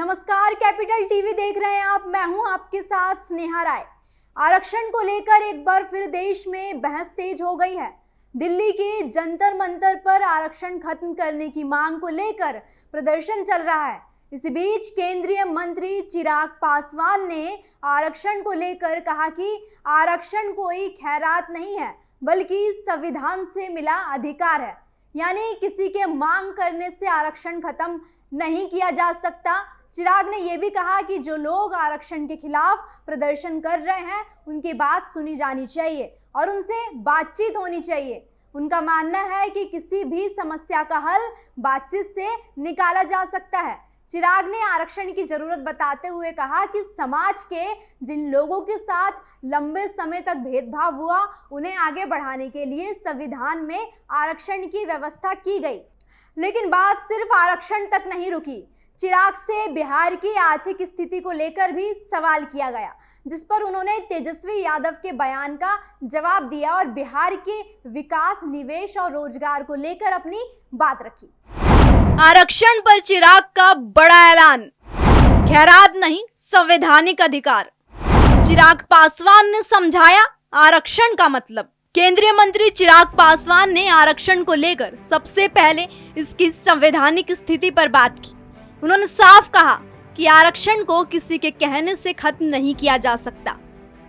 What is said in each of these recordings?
नमस्कार, capital TV देख रहे हैं आप। मैं हूं आपके साथ स्नेहा राय। आरक्षण को लेकर एक बार फिर देश में बहस तेज हो गई है। दिल्ली के जंतर मंतर पर आरक्षण खत्म करने की मांग को लेकर प्रदर्शन चल रहा है। इसी बीच केंद्रीय मंत्री चिराग पासवान ने आरक्षण को लेकर कहा कि आरक्षण कोई खैरात नहीं है, बल्कि संविधान से मिला अधिकार है। यानी किसी के मांग करने से आरक्षण खत्म नहीं किया जा सकता। चिराग ने यह भी कहा कि जो लोग आरक्षण के खिलाफ प्रदर्शन कर रहे हैं, उनकी बात सुनी जानी चाहिए और उनसे बातचीत होनी चाहिए। उनका मानना है कि किसी भी समस्या का हल बातचीत से निकाला जा सकता है। चिराग ने आरक्षण की जरूरत बताते हुए कहा कि समाज के जिन लोगों के साथ लंबे समय तक भेदभाव हुआ, उन्हें आगे बढ़ाने के लिए संविधान में आरक्षण की व्यवस्था की गई। लेकिन बात सिर्फ आरक्षण तक नहीं रुकी। चिराग से बिहार की आर्थिक स्थिति को लेकर भी सवाल किया गया, जिस पर उन्होंने तेजस्वी यादव के बयान का जवाब दिया और बिहार के विकास, निवेश और रोजगार को लेकर अपनी बात रखी। आरक्षण पर चिराग का बड़ा ऐलान, खैरात नहीं संवैधानिक अधिकार। चिराग पासवान ने समझाया आरक्षण का मतलब। केंद्रीय मंत्री चिराग पासवान ने आरक्षण को लेकर सबसे पहले इसकी संवैधानिक स्थिति पर बात की। उन्होंने साफ कहा कि आरक्षण को किसी के कहने से खत्म नहीं किया जा सकता।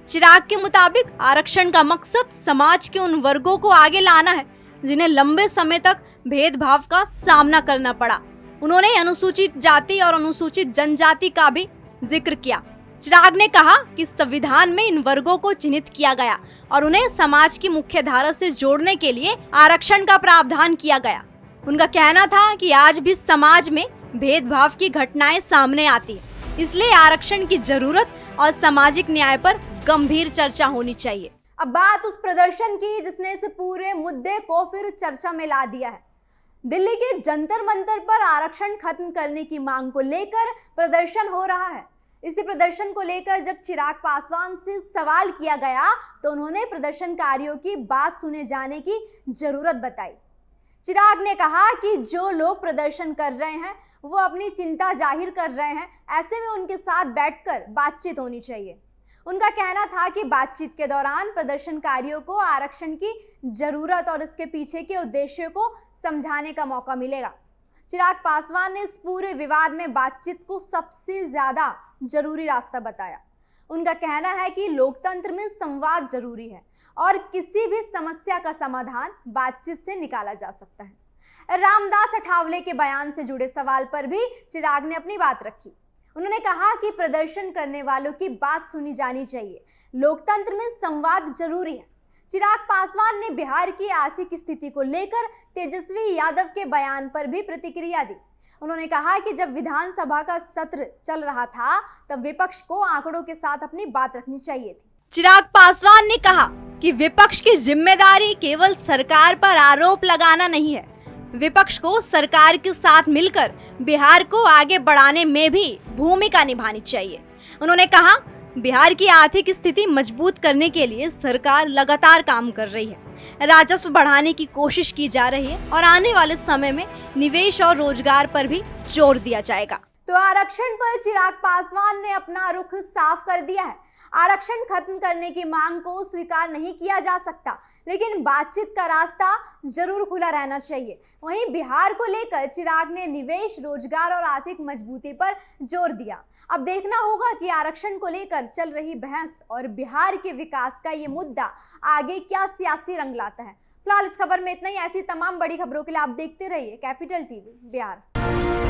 चिराग के मुताबिक आरक्षण का मकसद समाज के उन वर्गों को आगे लाना है जिन्हें लंबे समय तक भेदभाव का सामना करना पड़ा। उन्होंने अनुसूचित जाति और अनुसूचित जनजाति का भी जिक्र किया। चिराग ने कहा कि संविधान में इन वर्गों को चिन्हित किया गया और उन्हें समाज की मुख्य धारा से जोड़ने के लिए आरक्षण का प्रावधान किया गया। उनका कहना था कि आज भी समाज में भेदभाव की घटनाएं सामने आती है, इसलिए आरक्षण की जरूरत और सामाजिक न्याय पर गंभीर चर्चा होनी चाहिए। अब बात उस प्रदर्शन की जिसने इस पूरे मुद्दे को फिर चर्चा में ला दिया है। दिल्ली के जंतर मंतर पर आरक्षण खत्म करने की मांग को लेकर प्रदर्शन हो रहा है। इसी प्रदर्शन को लेकर जब चिराग पासवान से सवाल किया गया तो उन्होंने प्रदर्शनकारियों की बात सुने जाने की जरूरत बताई। चिराग ने कहा कि जो लोग प्रदर्शन कर रहे हैं वो अपनी चिंता जाहिर कर रहे हैं, ऐसे में उनके साथ बैठकर बातचीत होनी चाहिए। उनका कहना था कि बातचीत के दौरान प्रदर्शनकारियों को आरक्षण की जरूरत और इसके पीछे के उद्देश्य को समझाने का मौका मिलेगा। चिराग पासवान ने इस पूरे विवाद में बातचीत को सबसे ज्यादा जरूरी रास्ता बताया। उनका कहना है कि लोकतंत्र में संवाद जरूरी है और किसी भी समस्या का समाधान बातचीत से निकाला जा सकता है। रामदास अठावले के बयान से जुड़े सवाल पर भी चिराग ने अपनी बात रखी। उन्होंने कहा कि प्रदर्शन करने वालों की बात सुनी जानी चाहिए। लोकतंत्र में संवाद जरूरी है। चिराग पासवान ने बिहार की आर्थिक स्थिति को लेकर तेजस्वी यादव के बयान पर भी प्रतिक्रिया दी। उन्होंने कहा कि जब विधानसभा का सत्र चल रहा था तब विपक्ष को आंकड़ों के साथ अपनी बात रखनी चाहिए थी। चिराग पासवान ने कहा कि विपक्ष की जिम्मेदारी केवल सरकार पर आरोप लगाना नहीं है, विपक्ष को सरकार के साथ मिलकर बिहार को आगे बढ़ाने में भी भूमिका निभानी चाहिए। उन्होंने कहा बिहार की आर्थिक स्थिति मजबूत करने के लिए सरकार लगातार काम कर रही है, राजस्व बढ़ाने की कोशिश की जा रही है और आने वाले समय में निवेश और रोजगार पर भी जोर दिया जाएगा। तो आरक्षण पर चिराग पासवान ने अपना रुख साफ कर दिया है। आरक्षण खत्म करने की मांग को स्वीकार नहीं किया जा सकता, लेकिन बातचीत का रास्ता जरूर खुला रहना चाहिए। वहीं बिहार को लेकर चिराग ने निवेश, रोजगार और आर्थिक मजबूती पर जोर दिया। अब देखना होगा कि आरक्षण को लेकर चल रही बहस और बिहार के विकास का ये मुद्दा आगे क्या सियासी रंग लाता है। फिलहाल इस खबर में इतना ही। ऐसी तमाम बड़ी खबरों के लिए आप देखते रहिए कैपिटल टीवी बिहार।